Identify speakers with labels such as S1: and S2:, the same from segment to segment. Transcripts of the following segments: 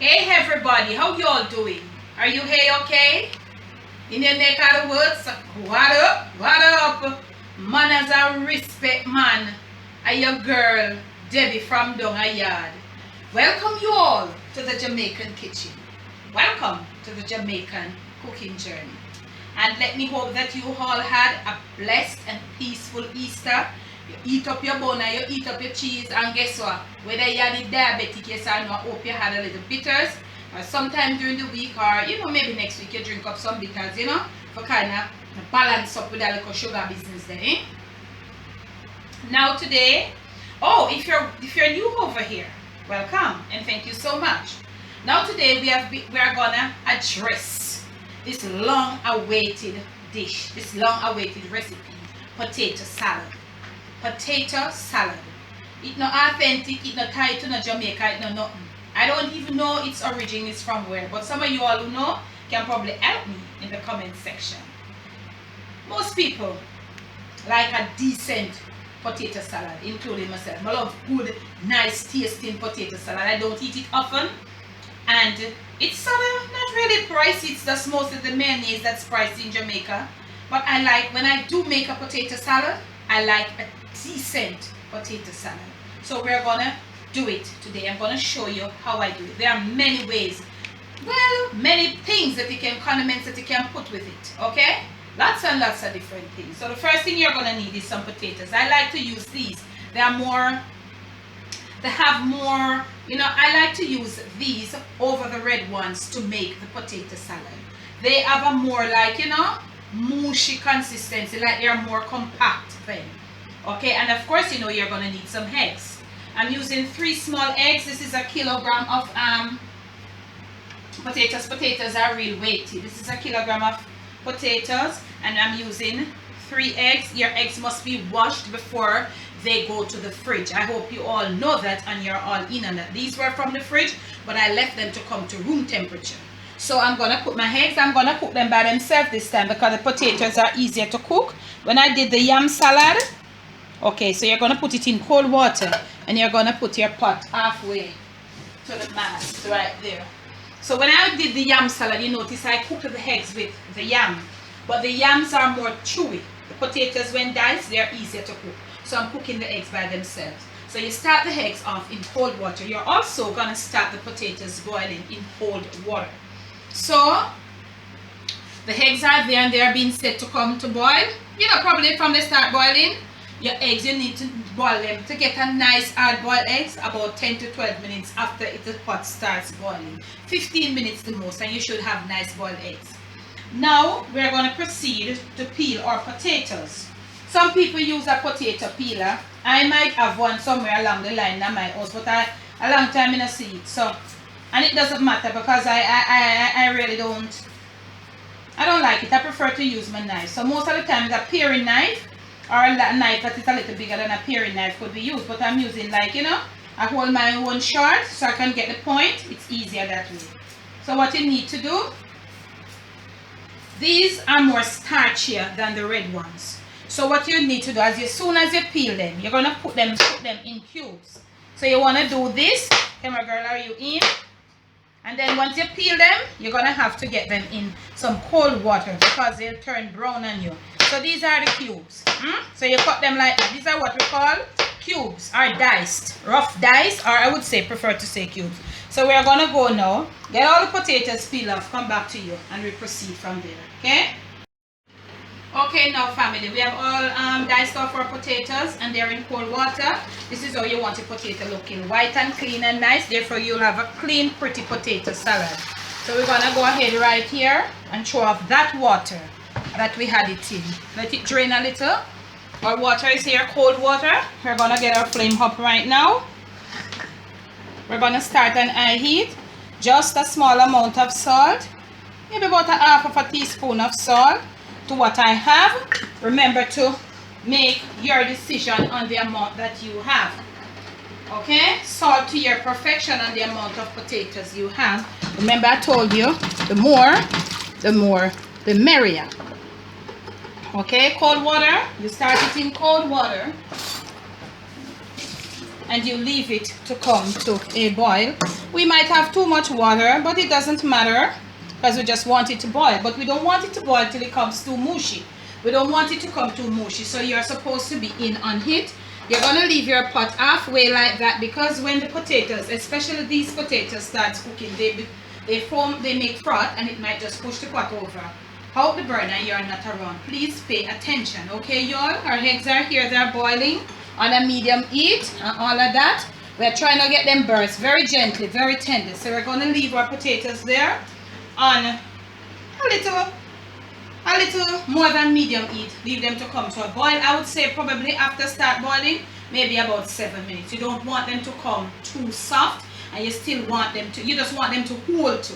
S1: Hey everybody, how you all doing? Are you hey okay? In your neck of the woods, what up? What up? Man as a respect man. I your girl, Debbie from Dung Yaad. Welcome you all to the Jamaican kitchen. Welcome to the Jamaican cooking journey. And let me hope that you all had a blessed and peaceful Easter. You eat up your bun, you eat up your cheese, and guess what? Whether you are the diabetic, yes or no, I hope you had a little bitters. Or sometime during the week, or maybe next week you drink up some bitters, for kind of balance up with a little sugar business there. Eh? Now today, if you're new over here, welcome and thank you so much. Now today we are gonna address this long-awaited dish, this long-awaited recipe, potato salad. Potato salad. It's not authentic, it's not tied to no Jamaica, it's not nothing. I don't even know its origin is from where, but some of you all who know can probably help me in the comment section. Most people like a decent potato salad, including myself. I love good, nice, tasting potato salad. I don't eat it often, and it's sort of not really pricey. It's just mostly the mayonnaise that's pricey in Jamaica. But I like, when I do make a potato salad, I like a decent potato salad. So we're gonna do it today. I'm gonna show you how I do it. There are many ways, many things that you can, condiments that you can put with it, okay? Lots and lots of different things. So the first thing you're gonna need is some potatoes. I like to use these. They have more, I like to use these over the red ones to make the potato salad. They have a more mushy consistency, like they're more compact thing. Okay, and of course you're gonna need some eggs. I'm using 3 small eggs. This is a kilogram of potatoes. Potatoes are real weighty. This is a kilogram of potatoes, and I'm using 3 eggs. Your eggs must be washed before they go to the fridge. I hope you all know that and you're all in on that. These were from the fridge, but I left them to come to room temperature. So I'm gonna put my eggs, I'm gonna cook them by themselves this time because the potatoes are easier to cook. When I did the yam salad, okay, so you're gonna put it in cold water and you're gonna put your pot halfway to the mast right there. So when I did the yam salad, you notice I cooked the eggs with the yam, but the yams are more chewy. The potatoes, when diced, they're easier to cook. So I'm cooking the eggs by themselves. So you start the eggs off in cold water. You're also gonna start the potatoes boiling in cold water. So the eggs are there and they are being set to come to boil. Probably from the start boiling, your eggs, you need to boil them to get a nice hard boiled eggs about 10 to 12 minutes after the pot starts boiling. 15 minutes the most, and you should have nice boiled eggs. Now we're going to proceed to peel our potatoes. Some people use a potato peeler. I might have one somewhere along the line at my house, but a long time I don't see it. So, and it doesn't matter because I really don't like it. I prefer to use my knife. So most of the time a paring knife or a knife that is a little bigger than a paring knife could be used. But I'm using I hold my own short so I can get the point. It's easier that way. So what you need to do, these are more starchier than the red ones. So what you need to do, as soon as you peel them, you're going to put them in cubes. So you want to do this. Camera girl, are you in? And then once you peel them, you're going to have to get them in some cold water because they'll turn brown on you. So these are the cubes. So you cut them like that. These are what we call cubes or diced. Rough diced, or I would say prefer to say cubes. So we're going to go now, get all the potatoes peeled off, come back to you, and we proceed from there. Okay? Okay, now family, we have all diced off our potatoes and they're in cold water. This is how you want your potato looking, white and clean and nice. Therefore you'll have a clean, pretty potato salad. So we're gonna go ahead right here and throw off that water that we had it in. Let it drain a little. Our water is here, cold water. We're gonna get our flame up right now. We're gonna start on high heat. Just a small amount of salt, maybe about ½ teaspoon of salt to what I have. Remember to make your decision on the amount that you have. Okay, salt to your perfection on the amount of potatoes you have. Remember I told you, the more the merrier. Okay, cold water, you start it in cold water. and you leave it to come to a boil. We might have too much water, but it doesn't matter because we just want it to boil. But we don't want it to boil till it comes too mushy. We don't want it to come too mushy, so you're supposed to be in on it. You're going to leave your pot halfway like that, because when the potatoes, especially these potatoes, start cooking, they make froth, and it might just push the pot over out the burner. You're not around. Please pay attention, okay, y'all? Our eggs are here, they're boiling on a medium heat and all of that. We're trying to get them burst very gently, very tender. So we're going to leave our potatoes there on a little more than medium heat. Leave them to come to a boil. I would say probably after start boiling, maybe about 7 minutes. You don't want them to come too soft, and you still want them to, you just want them to hold to.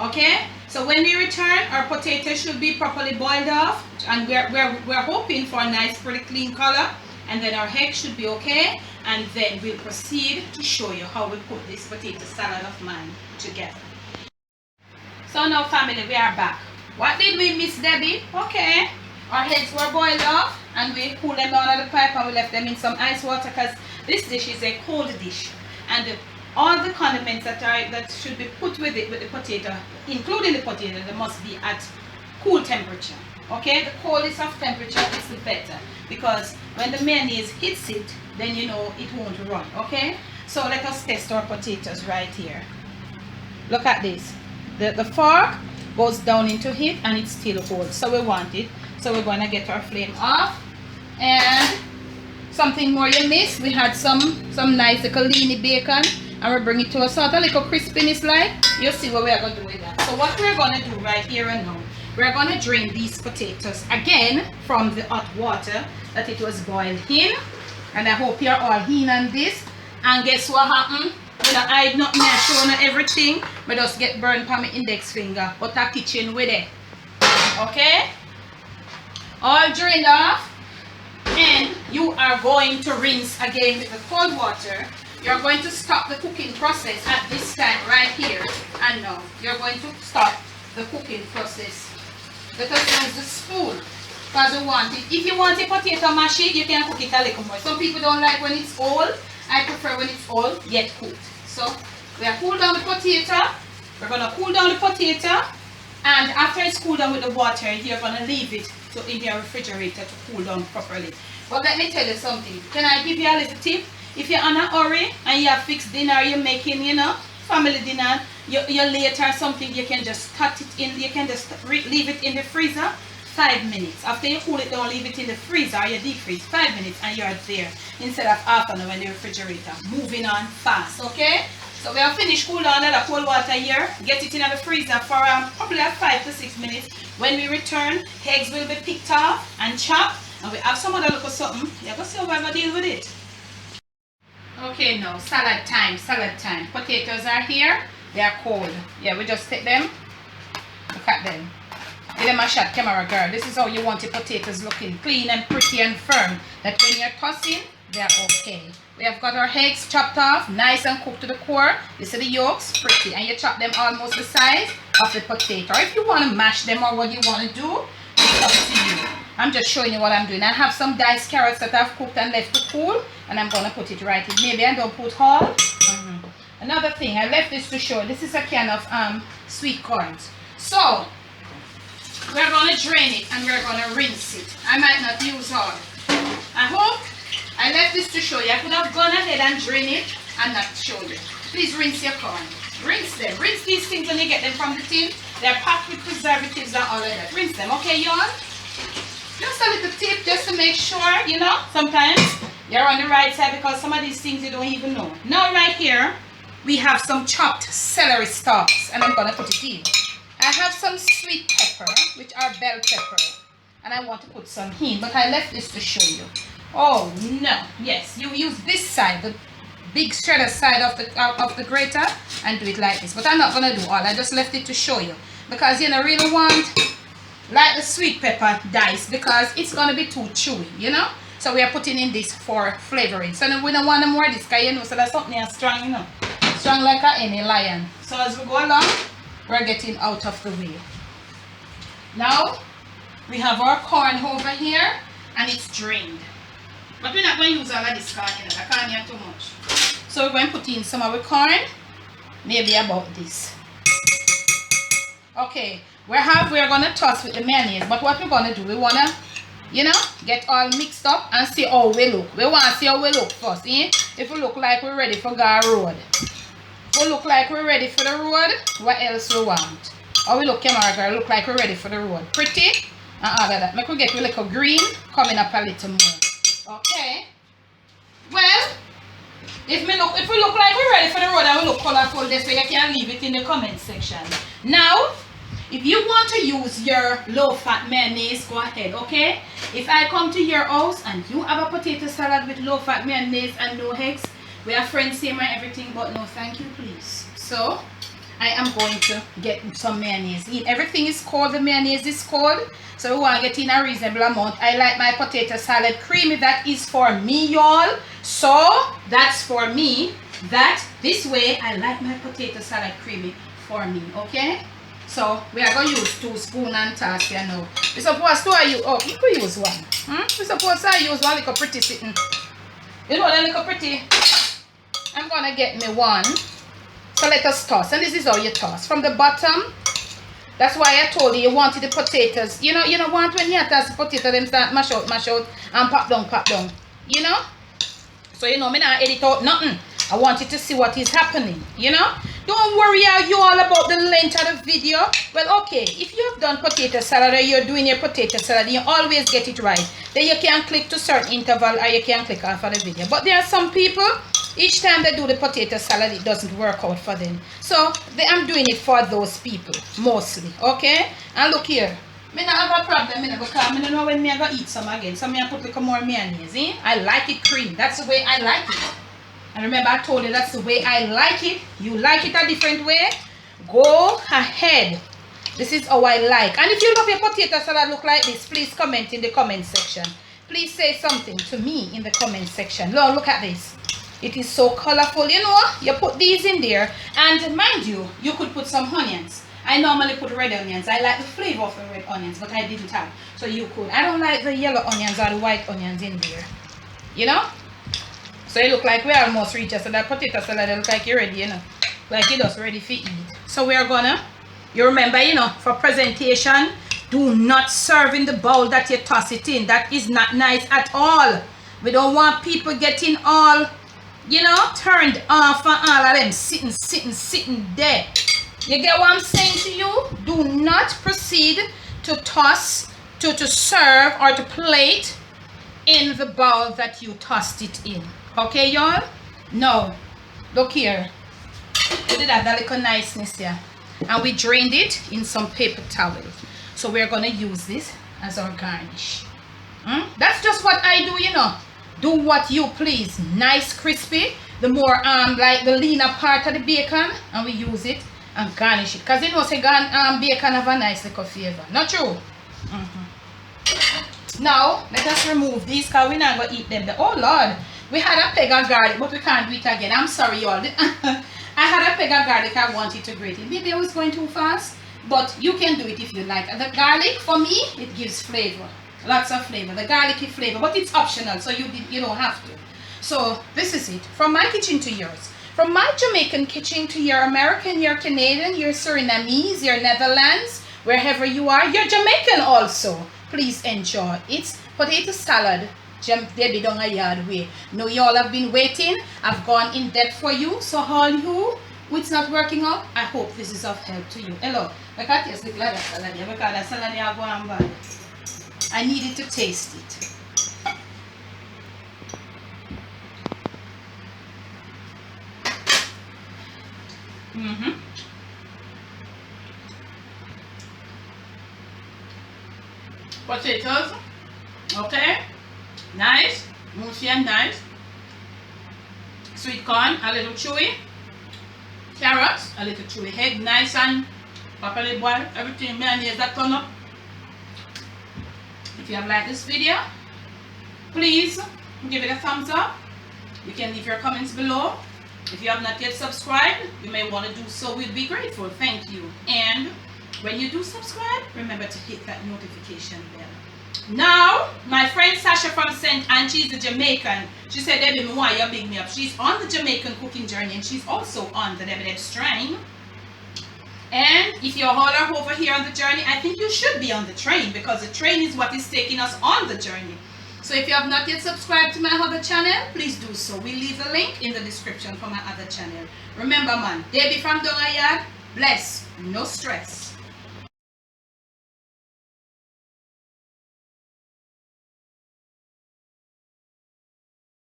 S1: Okay, so when we return, our potatoes should be properly boiled off, and we're hoping for a nice pretty clean color, and then our egg should be okay, and then we'll proceed to show you how we put this potato salad of mine together. So now, family, we are back. What did we miss, Debbie? Okay, our eggs were boiled off, and we cooled them down on the pipe, and we left them in some ice water, because this dish is a cold dish, and all the condiments that should be put with it, with the potato, including the potato, they must be at cool temperature. Okay, the coldest of temperature is the better, because when the mayonnaise hits it, then you know it won't run. Okay, so let us test our potatoes right here. Look at this. The fork goes down into it, and it still holds, so we want it. So we're going to get our flame off. And something more you missed, we had some nice little leany bacon, and we bring it to a sort of little crispiness like. You'll see what we're going to do with that. So what we're going to do right here and now, we're going to drain these potatoes again from the hot water that it was boiled in. And I hope you're all in on this. And guess what happened? You know, I not me showing everything, but just get burned on my index finger. But a kitchen with it. Okay? All drained off. And you are going to rinse again with the cold water. You're going to stop the cooking process at this time right here. And now you're going to stop the cooking process. Let us use the spoon, because we want it. If you want a potato mashed, you can cook it a little more. Some people don't like when it's old. I prefer when it's old yet cooked. So we are cool down the potato. We're going to cool down the potato, and after it's cooled down with the water, you're going to leave it in your refrigerator to cool down properly. But let me tell you something. Can I give you a little tip? If you're on a hurry and you have fixed dinner, you're making, you know, family dinner, you're late or something, you can just cut it in, you can just leave it in the freezer 5 minutes. After you cool it down, leave it in the freezer, you deep freeze 5 minutes, and you're there instead of half an hour in the refrigerator. Moving on fast, okay? So we have finished cool down the cold water here. Get it in the freezer for probably 5 to 6 minutes. When we return, eggs will be picked off and chopped, and we have some other little something. You're going to see how we're going to deal with it. Okay, now salad time, salad time. Potatoes are here. They are cold. Yeah, we just take them. Look at them. Give them a shot, camera girl. This is how you want your potatoes looking clean and pretty and firm. That when you're tossing, they're okay. We have got our eggs chopped off, nice and cooked to the core. You see the yolks, pretty. And you chop them almost the size of the potato. Or if you want to mash them or what you want to do, it's up to you. I'm just showing you what I'm doing. I have some diced carrots that I've cooked and left to cool, and I'm going to put it right in. Maybe I don't put all. Another thing, I left this to show. This is a can of sweet corns. So, we're going to drain it and we're going to rinse it. I might not use all. I hope I left this to show you. I could have gone ahead and drain it and not show you. Please rinse your corn. Rinse them. Rinse these things when you get them from the tin. They're packed with preservatives and all of that. Rinse them, okay, y'all? Just a little tip just to make sure, you know, sometimes you're on the right side, because some of these things you don't even know. Now right here, we have some chopped celery stalks, and I'm going to put it in. I have some sweet pepper, which are bell pepper, and I want to put some in, but I left this to show you. Oh, no. Yes, you use this side, the big shredder side of the grater, and do it like this. But I'm not going to do all. I just left it to show you, because you don't really want like the sweet pepper dice, because it's going to be too chewy, you know. So we are putting in this for flavoring. So we don't want to more this, because you know, so that's something that's strong, you know. Strong like any lion. So as we go along, we're getting out of the way. Now we have our corn over here, and it's drained. But we're not going to use all of this corn, you know, the corn here too much. So we're going to put in some of the corn, maybe about this. Okay, we're going to toss with the mayonnaise, but what we're going to do, we want to, you know, get all mixed up and see how we look. We want to see how we look first, eh? If we look like we're ready for our road. If we look like we're ready for the road, what else we want? Or we look, camera girl, look like we're ready for the road. Pretty? And all of that. Make we get a little green, coming up a little more. Okay. Well, if we look like we're ready for the road and we look colorful this way, you can leave it in the comment section. Now, if you want to use your low-fat mayonnaise, go ahead, okay? If I come to your house and you have a potato salad with low-fat mayonnaise and no eggs, we are friends, same and everything, but no thank you, please. So, I am going to get some mayonnaise in. Everything is cold, the mayonnaise is cold, so we want to get in a reasonable amount. I like my potato salad creamy. That is for me, y'all. So, that's for me. This way, I like my potato salad creamy for me, okay? So we are going to use 2 spoons and toss here now. We supposed to use, oh, you could use one. We supposed to use one little pretty sitting. You know that little pretty? I'm going to get me one. So let us toss. And this is how you toss. From the bottom. That's why I told you wanted the potatoes. You know want when you toss the potato, them start mash out, and pop down. You know? So you know, me not edit out nothing. I want you to see what is happening, you know. Don't worry you all about the length of the video. Well, okay, if you have done potato salad or you're doing your potato salad, you always get it right. Then you can click to certain interval or you can click off of the video. But there are some people, each time they do the potato salad, it doesn't work out for them. So I'm doing it for those people, mostly, okay? And look here. I don't have a problem because I don't know when I'm going to eat some again. So I put a little more mayonnaise, eh? I like it cream. That's the way I like it. And remember, I told you that's the way I like it. You like it a different way? Go ahead. This is how I like. And if you love your potato salad look like this, please comment in the comment section. Please say something to me in the comment section. Look at this. It is so colorful. You know, you put these in there. And mind you, you could put some onions. I normally put red onions. I like the flavor of the red onions, but I didn't have. So you could. I don't like the yellow onions or the white onions in there. You know? So it look like we almost reached us. So that potato salad look like you're ready, you know. Like you're just ready for eat. So we are gonna, you remember, you know, for presentation, do not serve in the bowl that you toss it in. That is not nice at all. We don't want people getting all, you know, turned off and all of them sitting there. You get what I'm saying to you? Do not proceed to toss, to serve or to plate in the bowl that you tossed it in. Okay, y'all? Now, look here. We did have that little niceness here. And we drained it in some paper towel. So we're going to use this as our garnish. That's just what I do, you know. Do what you please. Nice, crispy. The more, like the leaner part of the bacon. And we use it and garnish it. Because you know, say bacon have a nice little flavor. Not true? Now, let us remove these because we're not going to eat them. Oh, Lord. We had a peg of garlic, but we can't do it again. I'm sorry, y'all. I had a peg of garlic. I wanted to grate it. Maybe I was going too fast, but you can do it if you like. The garlic, for me, it gives flavor. Lots of flavor. The garlicky flavor, but it's optional, so you don't have to. So, this is it. From my kitchen to yours. From my Jamaican kitchen to your American, your Canadian, your Surinamese, your Netherlands, wherever you are, you're Jamaican also. Please enjoy. It's potato salad. Baby down a yard way. Now you all have been waiting. I've gone in depth for you. So all you who it's not working out, I hope this is of help to you. Hello. I can't taste the salad because that salad is going bad. I needed to taste it. Potatoes. Okay. Nice, mushy and nice. Sweet corn, a little chewy. Carrots, a little chewy. Egg, nice and properly boiled. Everything mayonnaise that come up. If you have liked this video, please give it a thumbs up. You can leave your comments below. If you have not yet subscribed, you may want to do so. We'd be grateful. Thank you. And when you do subscribe, remember to hit that notification bell. Now, my friend Sasha from St. Anne, she's a Jamaican. She said, Debbie, me why you big me up. She's on the Jamaican cooking journey and she's also on the Debbie train. And if you're all over here on the journey, I think you should be on the train because the train is what is taking us on the journey. So if you have not yet subscribed to my other channel, please do so. We leave a link in the description for my other channel. Remember man, Debbie from Dung Yaad, bless, no stress.